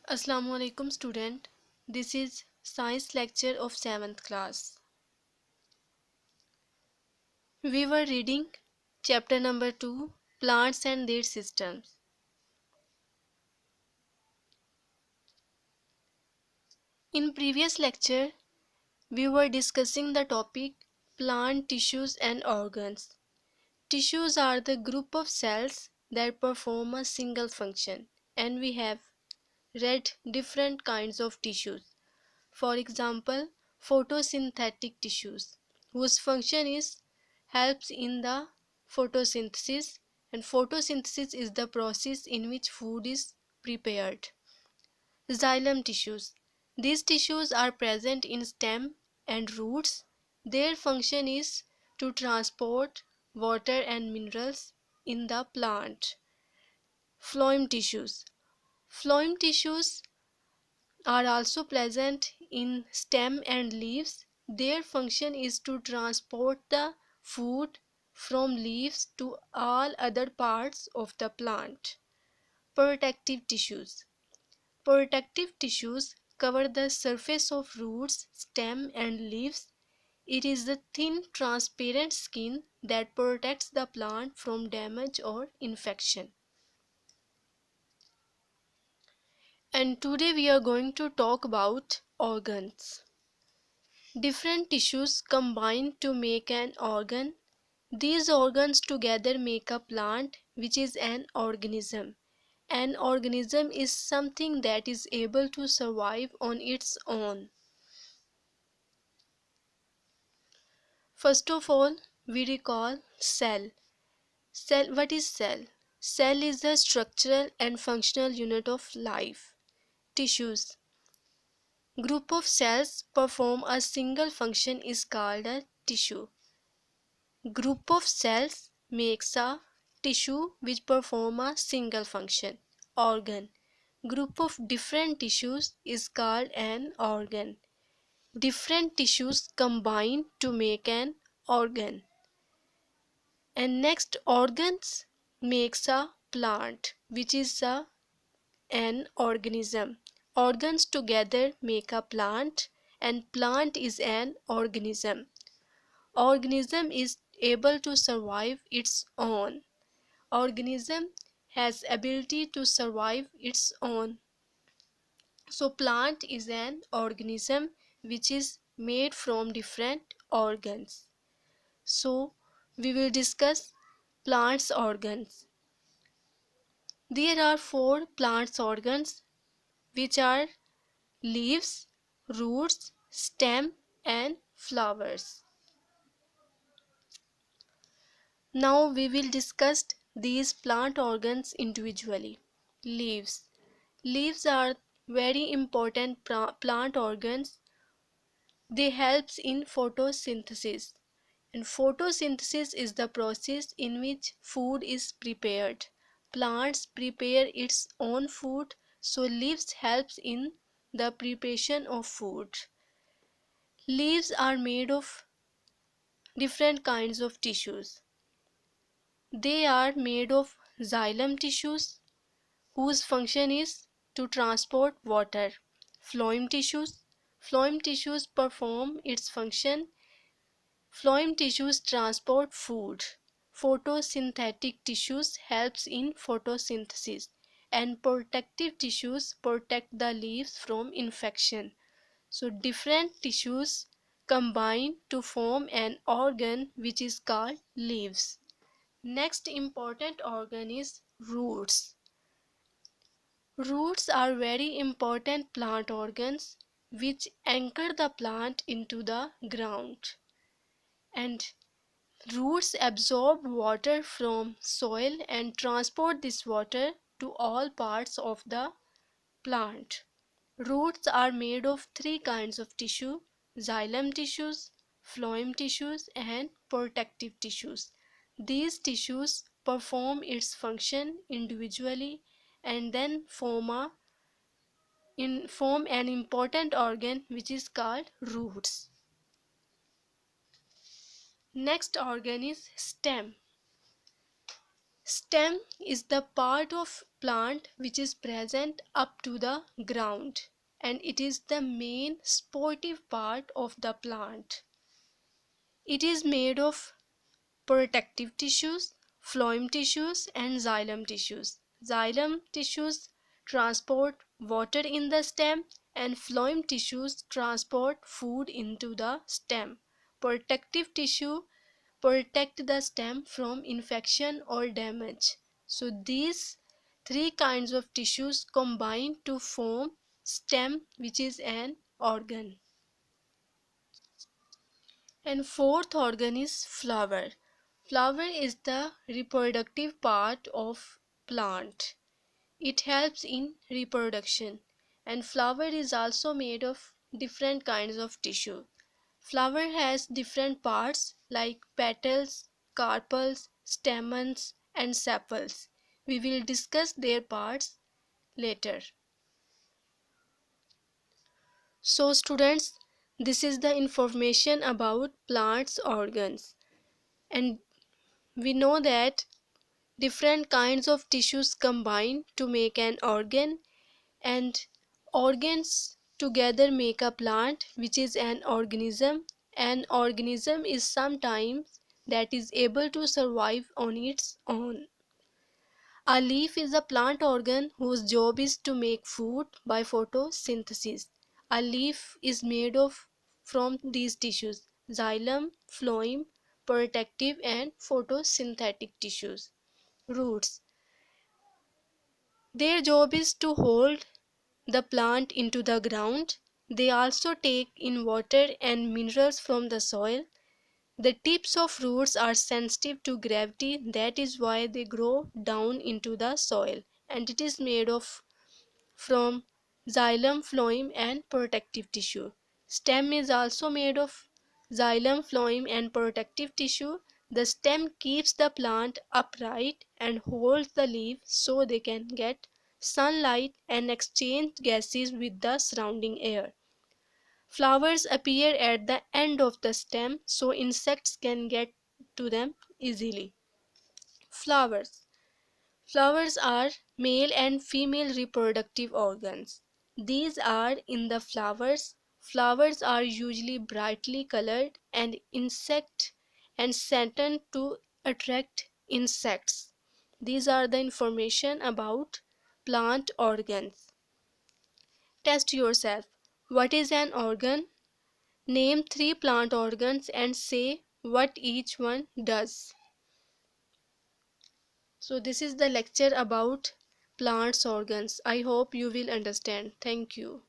Assalamu alaikum student. This is science lecture of 7th class. We were reading chapter number 2, plants and their systems. In previous lecture we were discussing the topic plant tissues and organs. Tissues are the group of cells that perform a single function, and we have read different kinds of tissues. For example, photosynthetic tissues, whose function is helps in the photosynthesis, and photosynthesis is the process in which food is prepared. Xylem tissues. These tissues are present in stem and roots. Their function is to transport water and minerals in the plant. Phloem tissues. Phloem tissues are also present in stem and leaves. Their function is to transport the food from leaves to all other parts of the plant. Protective tissues. Protective tissues cover the surface of roots, stem and leaves. It is the thin transparent skin that protects the plant from damage or infection. And today we are going to talk about organs. Different tissues combine to make an organ. These organs together make a plant, which is an organism. An organism is something that is able to survive on its own. First of all, we recall cell. Cell, what is cell? Cell is the structural and functional unit of life. Tissues. Group of cells perform a single function is called a tissue. Group of cells makes a tissue which perform a single function. Organ. Group of different tissues is called an organ. Different tissues combine to make an organ. And next, organs makes a plant, which is an organism. Organs together make a plant, and plant is an organism. Organism is able to survive its own. Organism has ability to survive its own. So plant is an organism which is made from different organs. So we will discuss plants organs. There are four plants organs, which are leaves, roots, stem and flowers. Now we will discuss these plant organs individually. Leaves. Leaves are very important plant organs. They help in photosynthesis. And photosynthesis is the process in which food is prepared. Plants prepare its own food, so leaves helps in the preparation of food. Leaves are made of different kinds of tissues. They are made of xylem tissues, whose function is to transport water. Phloem tissues. Phloem tissues perform its function. Phloem tissues transport food. Photosynthetic tissues helps in photosynthesis, and protective tissues protect the leaves from infection. So different tissues combine to form an organ which is called leaves. Next important organ is roots. Roots are very important plant organs which anchor the plant into the ground, and roots absorb water from soil and transport this water to all parts of the plant. Roots are made of three kinds of tissue: xylem tissues, phloem tissues and protective tissues. These tissues perform its function individually and then form an important organ which is called roots. Next organ is stem. Stem is the part of plant which is present up to the ground, and it is the main supportive part of the plant. It is made of protective tissues, phloem tissues, and xylem tissues. Xylem tissues transport water in the stem, and phloem tissues transport food into the stem. Protective tissue protect the stem from infection or damage. So these three kinds of tissues combine to form stem, which is an organ. And fourth organ is flower. Flower is the reproductive part of plant. It helps in reproduction, and flower is also made of different kinds of tissue. Flower has different parts like petals, carpels, stamens, and sepals. We will discuss their parts later. So students, this is the information about plants organs, and we know that different kinds of tissues combine to make an organ, and organs together make a plant, which is an organism. An organism is sometimes that is able to survive on its own. A leaf is a plant organ whose job is to make food by photosynthesis. A leaf is made of from these tissues: xylem, phloem, protective and photosynthetic tissues. Roots. Their job is to hold the plant into the ground. They also take in water and minerals from the soil. The tips of roots are sensitive to gravity, that is why they grow down into the soil, and it is made of from xylem, phloem, and protective tissue. Stem is also made of xylem, phloem, and protective tissue. The stem keeps the plant upright and holds the leaves so they can get sunlight and exchange gases with the surrounding air. Flowers appear at the end of the stem so insects can get to them easily. Flowers. Flowers are male and female reproductive organs. These are in the flowers. Flowers are usually brightly colored and insect and scented to attract insects. These are the information about plant organs. Test yourself. What is an organ? Name three plant organs and say what each one does. So this is the lecture about plants organs. I hope you will understand. Thank you.